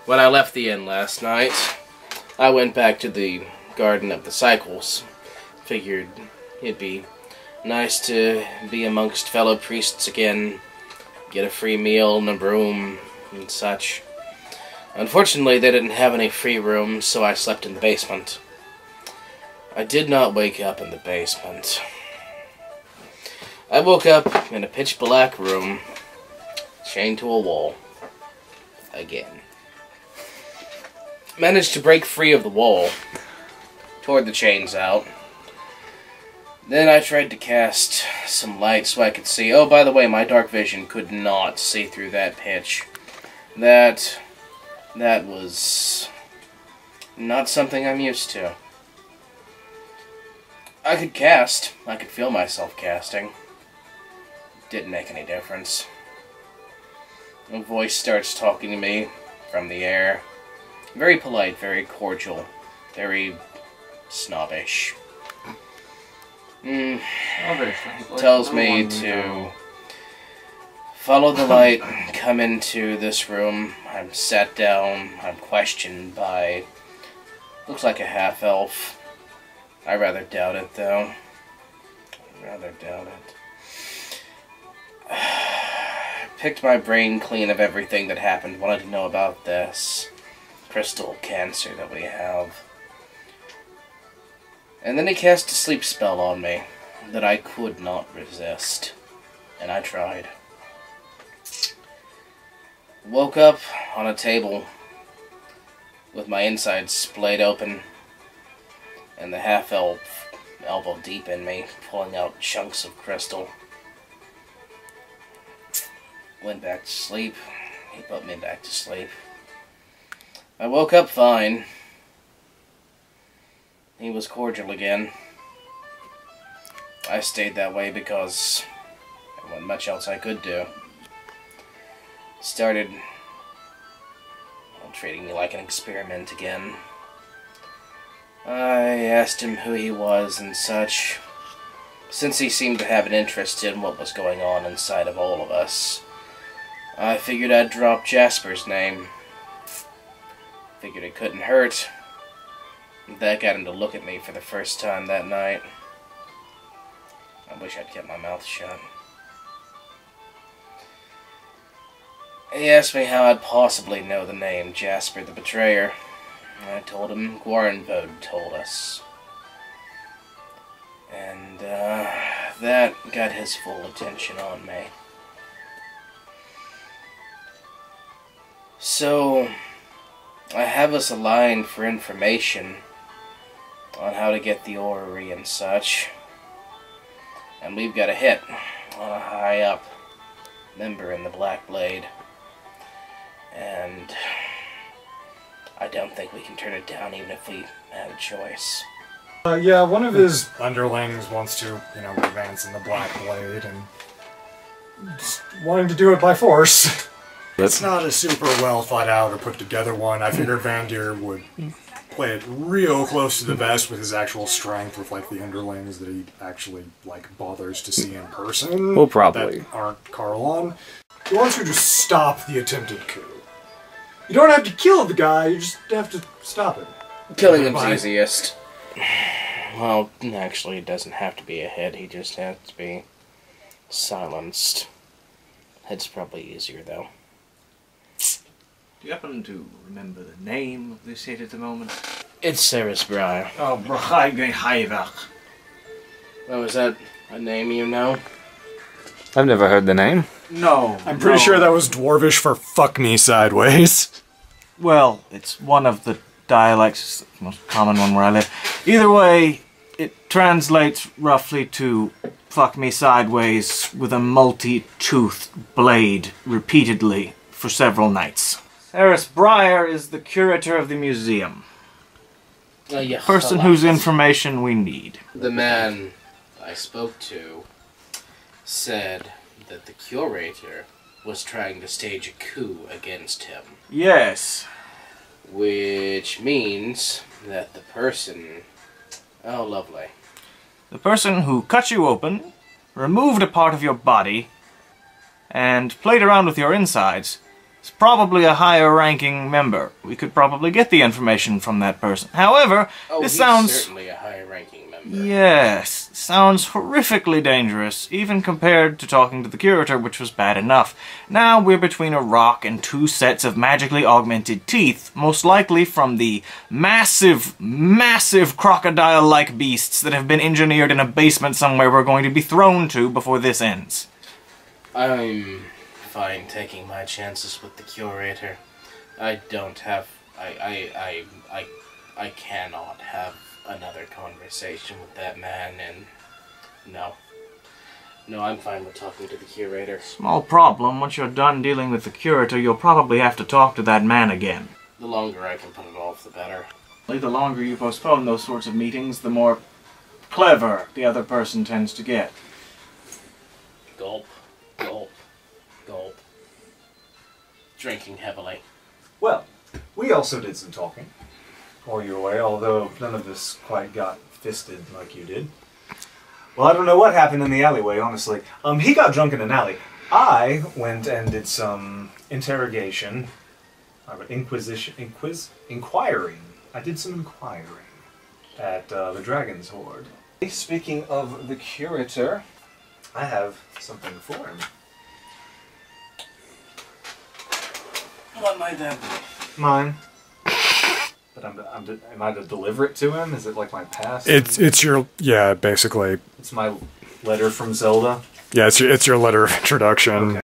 When I left the inn last night, I went back to the Garden of the Cycles. Figured it'd be nice to be amongst fellow priests again, get a free meal and a room and such. Unfortunately, they didn't have any free rooms, so I slept in the basement. I did not wake up in the basement. I woke up in a pitch-black room, chained to a wall. Again. Managed to break free of the wall, tore the chains out. Then I tried to cast some light so I could see. Oh, by the way, my dark vision could not see through that pitch. That was not something I'm used to. I could cast. I could feel myself casting. Didn't make any difference. A voice starts talking to me from the air. Very polite, very cordial, very snobbish. Tells me to follow the light, come into this room. I'm sat down, I'm questioned by, looks like a half-elf. I rather doubt it, though. Picked my brain clean of everything that happened, wanted to know about this crystal cancer that we have. And then he cast a sleep spell on me that I could not resist. And I tried. Woke up on a table with my insides splayed open and the half-elf elbow deep in me, pulling out chunks of crystal. Went back to sleep. He put me back to sleep. I woke up fine. He was cordial again. I stayed that way because there wasn't much else I could do. Started treating me like an experiment again. I asked him who he was and such. Since he seemed to have an interest in what was going on inside of all of us, I figured I'd drop Jasper's name. Figured it couldn't hurt. That got him to look at me for the first time that night. I wish I'd kept my mouth shut. He asked me how I'd possibly know the name Jasper the Betrayer. I told him Guarenvode told us. And that got his full attention on me. So I have us aligned for information on how to get the orrery and such. And we've got a hit on a high-up member in the Black Blade. And I don't think we can turn it down even if we had a choice. Yeah, one of his underlings wants to, advance in the Black Blade, and just wanting to do it by force. It's not a super well thought out or put together one. I figured Vandir would play it real close to the vest with his actual strength, with the underlings that he actually bothers to see in person. Well, probably. That aren't Carlon. He wants you to stop the attempted coup. You don't have to kill the guy, you just have to stop him. Killing him's easiest. Well, actually, it doesn't have to be a hit, he just has to be silenced. Hit's probably easier, though. Do you happen to remember the name of this hit at the moment? It's Ceres Briar. Oh, Brachai Haivach. Oh, is that a name you know? I've never heard the name. No. I'm pretty sure that was Dwarvish for fuck me sideways. Well, it's one of the dialects, it's the most common one where I live. Either way, it translates roughly to fuck me sideways with a multi-toothed blade repeatedly for several nights. Ceres Briar is the curator of the museum. Yeah, Person whose information we need. The man I spoke to said that the curator was trying to stage a coup against him. Yes. Which means that the person... Oh, lovely. The person who cut you open, removed a part of your body, and played around with your insides, It's probably a higher ranking member. We could probably get the information from that person. However, this he's sounds... certainly a higher ranking member. Yes, sounds horrifically dangerous, even compared to talking to the curator, which was bad enough. Now we're between a rock and 2 sets of magically augmented teeth, most likely from the massive, massive crocodile-like beasts that have been engineered in a basement somewhere we're going to be thrown to before this ends. I'm fine taking my chances with the curator. I don't have... I cannot have another conversation with that man, and no. No, I'm fine with talking to the curator. Small problem. Once you're done dealing with the curator, you'll probably have to talk to that man again. The longer I can put it off, the better. The longer you postpone those sorts of meetings, the more clever the other person tends to get. Gulp, gulp, gulp. Drinking heavily. Well, we also did some talking. Or your way, although none of us quite got fisted like you did. Well, I don't know what happened in the alleyway, honestly. He got drunk in an alley. I went and did some interrogation. Inquiring. I did some inquiring at the Dragon's Hoard. Speaking of the curator, I have something for him. What might that be? Mine. But am I to deliver it to him? Is it like my pass? It's your, yeah, basically. It's my letter from Zelda. Yeah, it's your letter of introduction. Okay.